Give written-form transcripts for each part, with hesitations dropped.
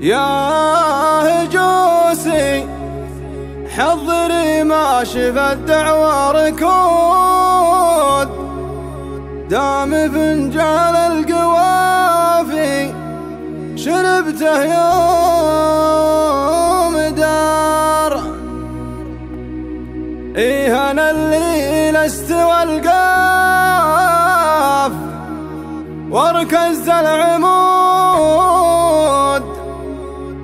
يا هجوسي حضري ما شفت دعوى ركود، دام فنجان القوافي شربته يوم دار. إيه أنا اللي لستوى القاف واركز العمود،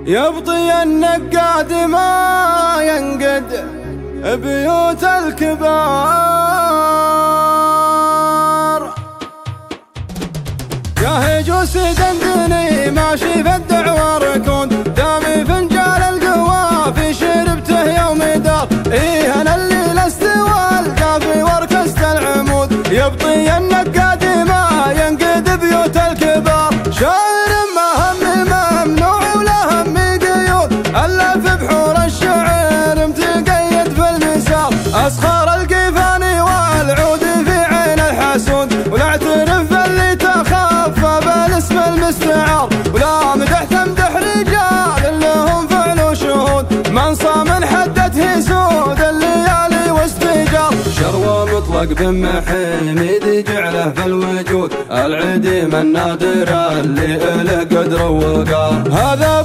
يبطي النقاد ما ينقد بيوت الكبار. يا هجوسي دندني ماشي في الدعوى ركود، دامي فنجان القوافي شربته يوم دار. إيه أنا اللي لستوى القافي واركزت العمود، يبطي النقاد ما ينقد بيوت الكبار. شاعر ما همي ممنوع ولا همي قيود، ألا في بحور الشعر متقيد في المسار. أسخر القيفاني والعود في عين الحسود، ولا اعترف باللي تخفى بالاسم المستعار. ولا مدح تمدح رجال لهم فعل وشهود، من صام حدته سود الليالي واستجار. شروى مطلق بن حميد جعله في الوجود، العديم النادر اللي له قدر ووقار. هذا